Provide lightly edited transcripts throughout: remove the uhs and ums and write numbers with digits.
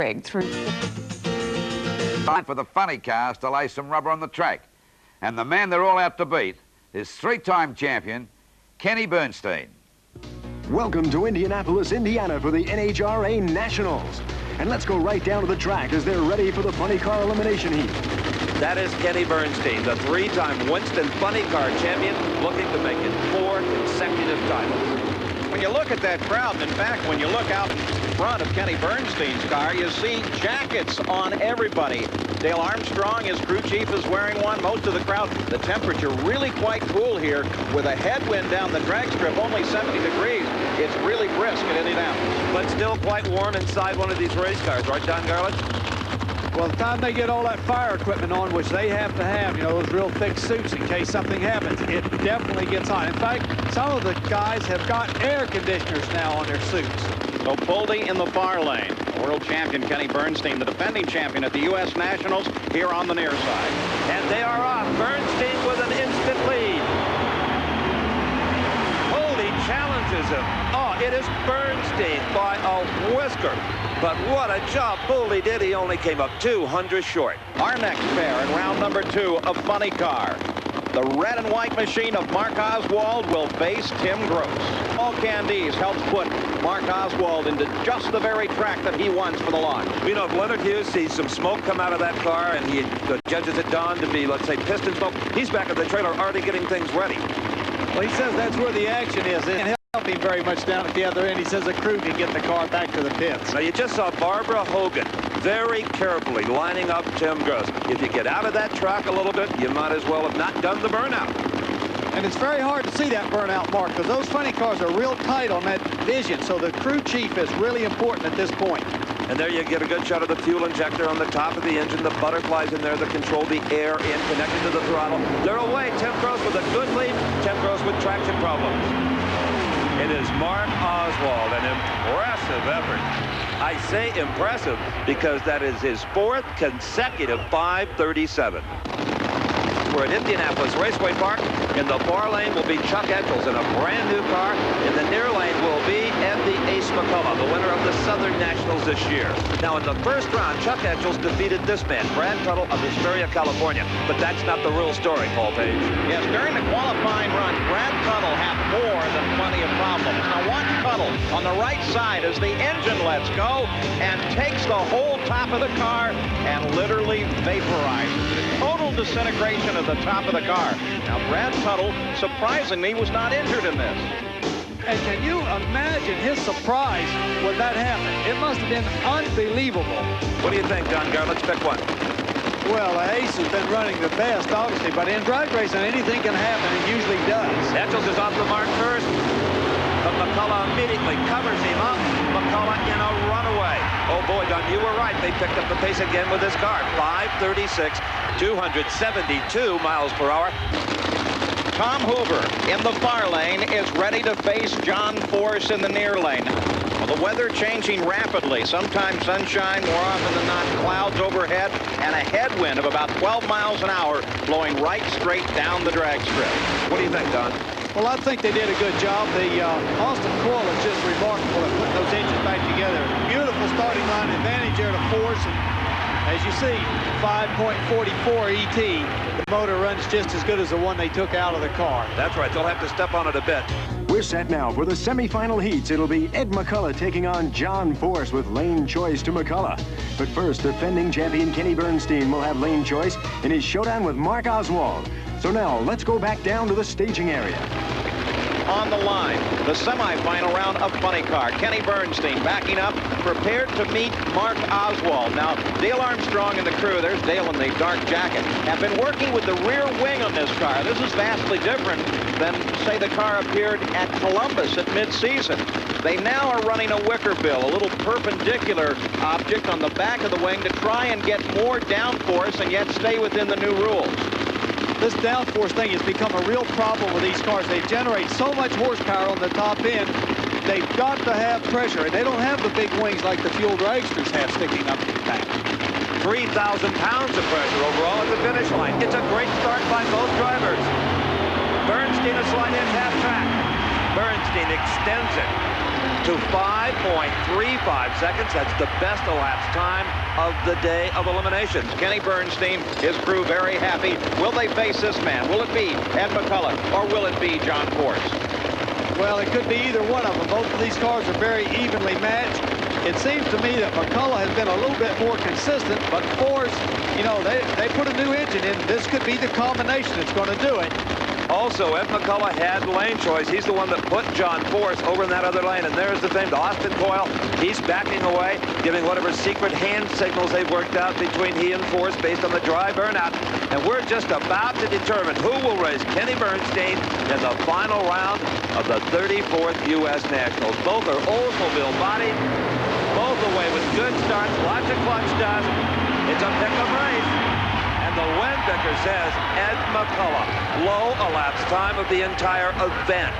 through. Time for the funny cars to lay some rubber on the track. And the man they're all out to beat is three-time champion Kenny Bernstein. Welcome to Indianapolis, Indiana for the NHRA Nationals. And let's go right down to the track as they're ready for the funny car elimination heat. That is Kenny Bernstein, the three-time Winston Funny Car champion, looking to make it 4 consecutive titles. When you look at that crowd, and in fact, when you look out in front of Kenny Bernstein's car, you see jackets on everybody. Dale Armstrong, his crew chief, is wearing one. Most of the crowd, the temperature really quite cool here with a headwind down the drag strip, only 70 degrees. It's really brisk at Indianapolis. But still quite warm inside one of these race cars, right, Don Garlits? Well, the time they get all that fire equipment on, which they have to have, you know, those real thick suits in case something happens, it definitely gets hot. In fact, some of the guys have got air conditioners now on their suits. So Boldy in the far lane. World champion Kenny Bernstein, the defending champion at the U.S. Nationals, here on the near side. And they are off. Bernstein with an instant lead. Boldy challenges him. Oh, it is Bernstein by a whisker. But what a job Boldy did. He only came up 200 short. Our next pair in round number 2 of Funny Car. The red and white machine of Mark Oswald will face Tim Gross. Paul Candies helps put Mark Oswald into just the very track that he wants for the launch. You know, if Leonard Hughes sees some smoke come out of that car and he judges it down to be, let's say, piston smoke, he's back at the trailer already getting things ready. Well, he says that's where the action is. And help him very much down at the other end. He says the crew can get the car back to the pits. Now, you just saw Barbara Hogan very carefully lining up Tim Gross. If you get out of that track a little bit, you might as well have not done the burnout. And it's very hard to see that burnout, Mark, because those funny cars are real tight on that vision. So the crew chief is really important at this point. And there you get a good shot of the fuel injector on the top of the engine. The butterflies in there that control the air in, connected to the throttle. They're away. Tim Gross with a good lead. Tim Gross with traction problems. It is Mark Oswald, an impressive effort. I say impressive because that is his 4th consecutive 5:37. We're at Indianapolis Raceway Park. In the far lane will be Chuck Etchels in a brand new car. In the near lane will be Andy Ace McCullough, the winner of the Southern Nationals this year. Now, in the first round, Chuck Etchels defeated this man, Brad Tuttle of Hesperia, California. But that's not the real story, Paul Page. Yes, during the qualifying run, Brad Tuttle had more than plenty of problems. Now watch Tuttle on the right side as the engine lets go and takes the whole top of the car and literally vaporizes it. Total disintegration of the top of the car. Now Brad Tuttle, surprisingly, was not injured in this. And can you imagine his surprise when that happened? It must have been unbelievable. What do you think, Don Garlits? Pick one. Well, Ace has been running the best, obviously, but in drag racing, anything can happen. It usually does. Etchels is off the mark first, but McCullough immediately covers him up. McCullough in a runaway. Oh, boy, Don, you were right. They picked up the pace again with this car. 5:36, 272 miles per hour. Tom Hoover in the far lane is ready to face John Force in the near lane. Well, the weather changing rapidly. Sometimes sunshine, more often than not clouds overhead, and a headwind of about 12 miles an hour blowing right straight down the drag strip. What do you think, Don? Well, I think they did a good job. The Austin Coil is just remarkable at putting those engines back together. Beautiful starting line advantage there to Force. And as you see, 5.44 ET. The motor runs just as good as the one they took out of the car. That's right. They'll have to step on it a bit. We're set now for the semifinal heats. It'll be Ed McCullough taking on John Force with lane choice to McCullough. But first, defending champion Kenny Bernstein will have lane choice in his showdown with Mark Oswald. So now, let's go back down to the staging area. On the line, the semifinal round of Funny Car. Kenny Bernstein backing up, prepared to meet Mark Oswald. Now, Dale Armstrong and the crew, there's Dale in the dark jacket, have been working with the rear wing on this car. This is vastly different than, say, the car appeared at Columbus at mid-season. They now are running a wicker bill, a little perpendicular object on the back of the wing to try and get more downforce and yet stay within the new rules. This downforce thing has become a real problem with these cars. They generate so much horsepower on the top end, they've got to have pressure, and they don't have the big wings like the fuel dragsters have sticking up in the back. 3,000 pounds of pressure overall at the finish line. It's a great start by both drivers. Bernstein a slight inch half track. Bernstein extends it to 5.35 seconds. That's the best elapsed time of the day of eliminations. Kenny Bernstein, his crew very happy. Will they face this man? Will it be Ed McCullough or will it be John Force? Well, it could be either one of them. Both of these cars are very evenly matched. It seems to me that McCullough has been a little bit more consistent, but Force, you know, they put a new engine in. This could be the combination that's going to do it. Also, Ed McCullough had lane choice. He's the one that put John Force over in that other lane. And there's the thing, the Austin Coil. He's backing away, giving whatever secret hand signals they've worked out between he and Force based on the dry burnout. And we're just about to determine who will race Kenny Bernstein in the final round of the 34th U.S. Nationals. Both are Oldsmobile bodied, both away with good starts, lots of clutch dust. It's a pick-em race. And the Windbaker says Ed McCullough, low elapsed time of the entire event.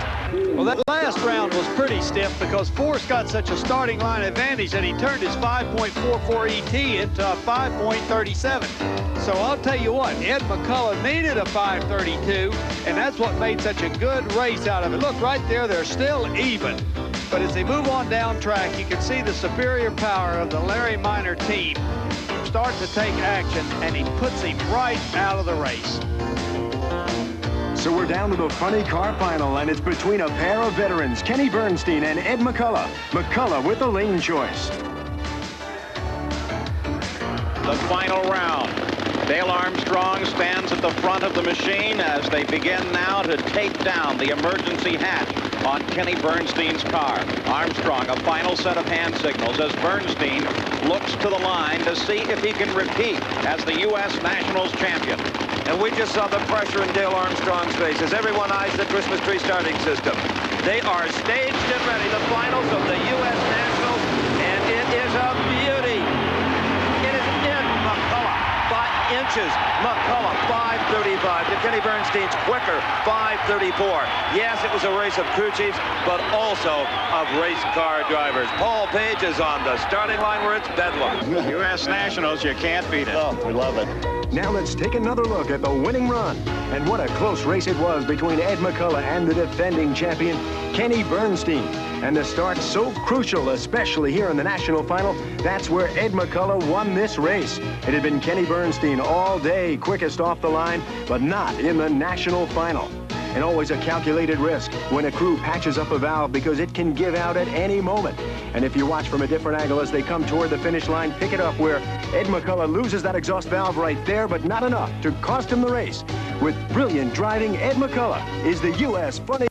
Well, that last round was pretty stiff because Force got such a starting line advantage that he turned his 5.44 ET into a 5.37. So I'll tell you what, Ed McCullough needed a 5.32, and that's what made such a good race out of it. Look, right there, they're still even. But as they move on down track, you can see the superior power of the Larry Minor team start to take action, and he puts him right out of the race. So we're down to the funny car final, and it's between a pair of veterans, Kenny Bernstein and Ed McCullough. McCullough with the lane choice. The final round. Dale Armstrong stands at the front of the machine as they begin now to tape down the emergency hatch on Kenny Bernstein's car. Armstrong, a final set of hand signals as Bernstein looks to the line to see if he can repeat as the U.S. Nationals champion. And we just saw the pressure in Dale Armstrong's face as everyone eyes the Christmas tree starting system. They are staged and ready, the finals of the U.S. Nationals, and it is a beauty. It is Ed McCullough by inches. McCullough 5.35 to Kenny Bernstein's quicker 5.34. Yes, it was a race of crew chiefs, but also of race car drivers. Paul Page is on the starting line where it's bedlam. U.S. Nationals, you can't beat it. Oh, we love it. Now let's take another look at the winning run. And what a close race it was between Ed McCullough and the defending champion, Kenny Bernstein. And the start so crucial, especially here in the national final. That's where Ed McCullough won this race. It had been Kenny Bernstein all day, quickest off the line, but not in the national final. And always a calculated risk when a crew patches up a valve because it can give out at any moment. And if you watch from a different angle as they come toward the finish line, pick it up where Ed McCullough loses that exhaust valve right there, but not enough to cost him the race. With brilliant driving, Ed McCullough is the U.S. Funny